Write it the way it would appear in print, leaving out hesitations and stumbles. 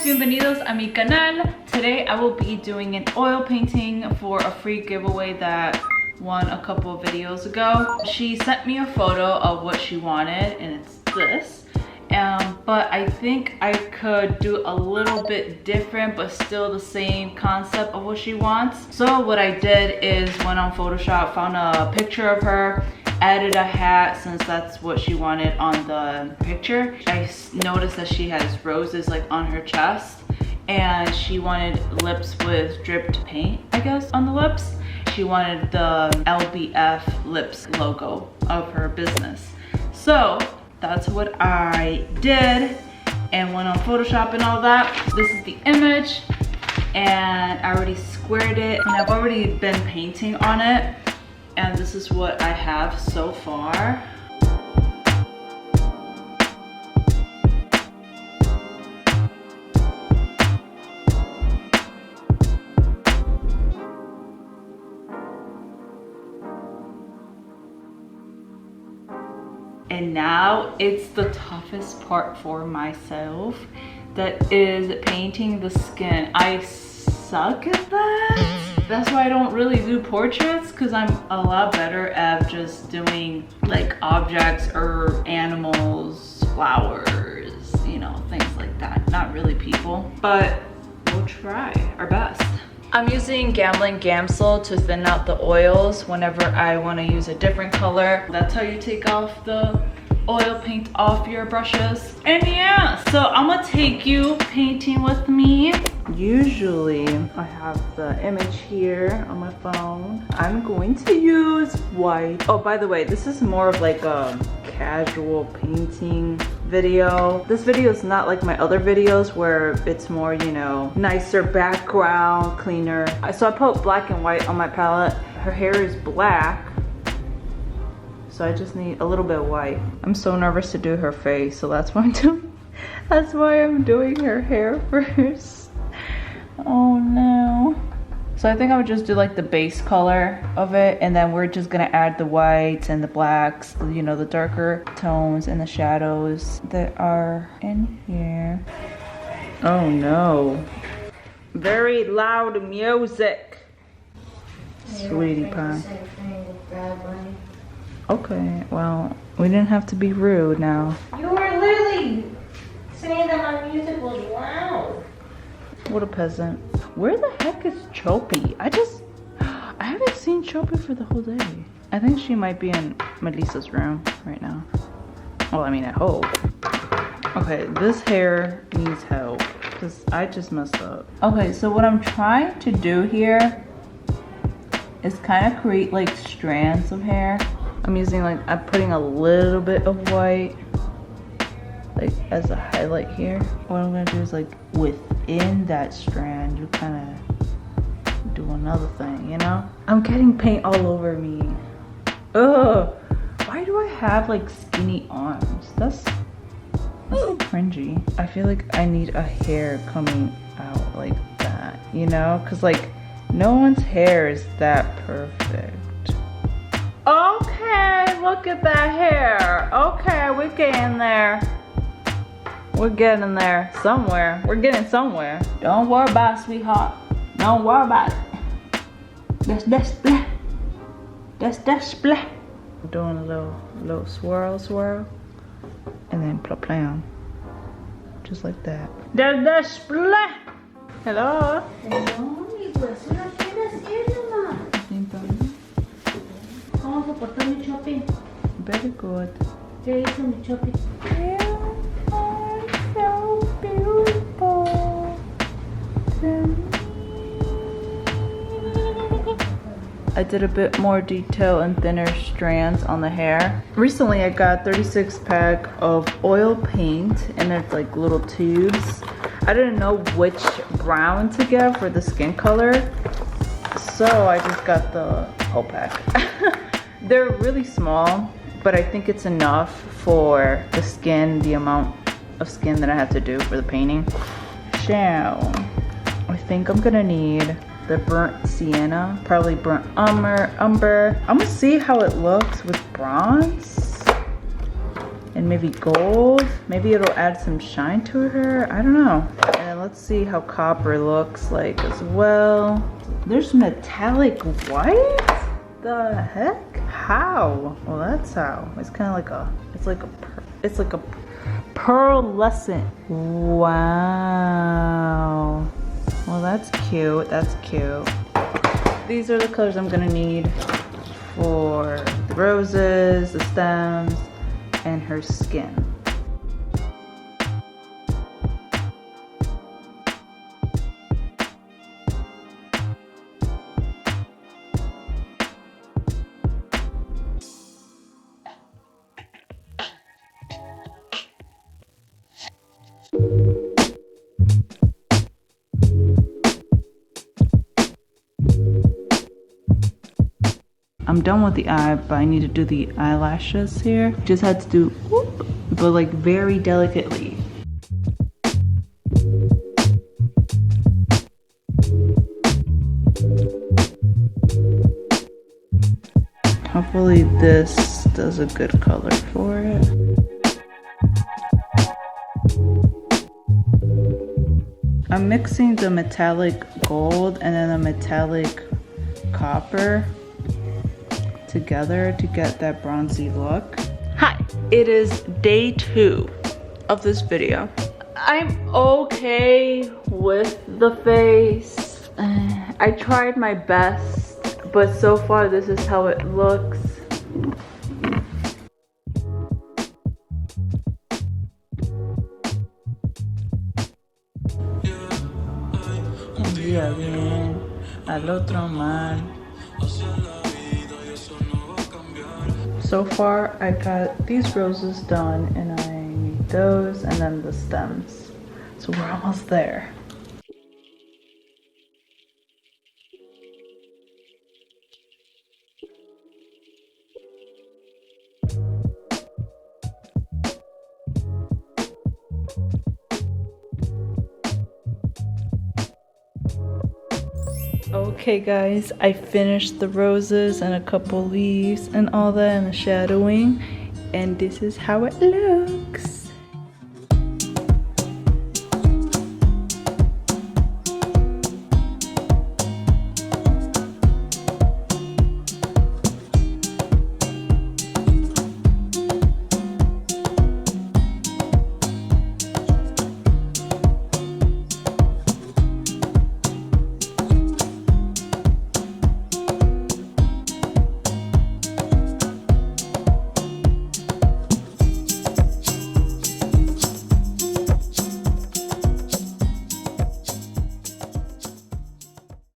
bienvenidos a mi canal. Today I will be doing an oil painting for a free giveaway that won a couple of videos ago. She sent me a photo of what she wanted and it's this. But I think I could do a little bit different but still the same concept of what she wants. So what I did is went on Photoshop, found a picture of her, added a hat since that's what she wanted on the picture. I noticed that she has roses like on her chest and she wanted lips with dripped paint, I guess, on the lips. She wanted the LBF lips logo of her business. So that's what I did and went on Photoshop and all that. This is the image and I already squared it and I've already been painting on it. And this is what I have so far. And now it's the toughest part for myself. That is painting the skin. I suck at that. That's why I don't really do portraits, because I'm a lot better at just doing like objects or animals, flowers, you know, things like that. Not really people, but we'll try our best. I'm using Gambling Gamsel to thin out the oils whenever I want to use a different color. That's how you take off the oil paint off your brushes. And yeah, so I'm gonna take you painting with me. Usually I have the image here on my phone. I'm going to use white. Oh, by the way, this is more of like a casual painting video. This video is not like my other videos where it's more, you know, nicer background, cleaner. So I put black and white on my palette. Her hair is black, so I just need a little bit of white. I'm so nervous to do her face, so that's why I'm doing her hair first. Oh no. So I think I would just do like the base color of it, and then we're just gonna add the whites and the blacks, you know, the darker tones and the shadows that are in here. Oh no. Very loud music. Sweetie pie. Okay, well, we didn't have to be rude now. You were literally saying that my music was loud. What a peasant. Where the heck is Choppy? I haven't seen Choppy for the whole day. I think she might be in Melissa's room right now. Well, I mean, I hope. Okay, this hair needs help because I just messed up. Okay, so what I'm trying to do here is kind of create like strands of hair. I'm putting a little bit of white like as a highlight here. What I'm gonna do is like within that strand, you kind of do another thing, you know? I'm getting paint all over me. Ugh, why do I have like skinny arms? That's so cringy. I feel like I need a hair coming out like that, you know? Cause like no one's hair is that perfect. Okay, look at that hair. Okay, we're getting there. We're getting there somewhere. We're getting somewhere. Don't worry about it, sweetheart. Don't worry about it. That's splat. That's splat. I'm doing a little swirl, and then plop-plam. Just like that. That's splat. Hello. Hello, mi pues, ¿qué quieres hacer, mamá? ¿Cómo se portó mi Choppy? Very good. ¿Qué hizo mi Choppy? So beautiful. I did a bit more detail and thinner strands on the hair. Recently I got 36 pack of oil paint and it's like little tubes. I didn't know which brown to get for the skin color, so I just got the whole pack. They're really small, but I think it's enough for the skin, the amount of skin that I have to do for the painting. So I think I'm gonna need the burnt sienna, probably burnt umber. I'm gonna see how it looks with bronze and maybe gold. Maybe it'll add some shine to her. I don't know. And then let's see how copper looks like as well. There's metallic white? The heck? How? Well, that's how. It's kind of like a, it's like a pearlescent. Wow. Well, that's cute. That's cute. These are the colors I'm gonna need for the roses, the stems, and her skin. I'm done with the eye, but I need to do the eyelashes here. Just had to do, whoop, but like very delicately. Hopefully this does a good color for it. I'm mixing the metallic gold and then the metallic copper together to get that bronzy look. Hi, it is day 2 of this video. I'm okay with the face. I tried my best, but so far this is how it looks. Un día bien, al otro mal. So far, I got these roses done, and I need those, and then the stems. So we're almost there. Okay guys, I finished the roses and a couple leaves and all that and the shadowing, and this is how it looks.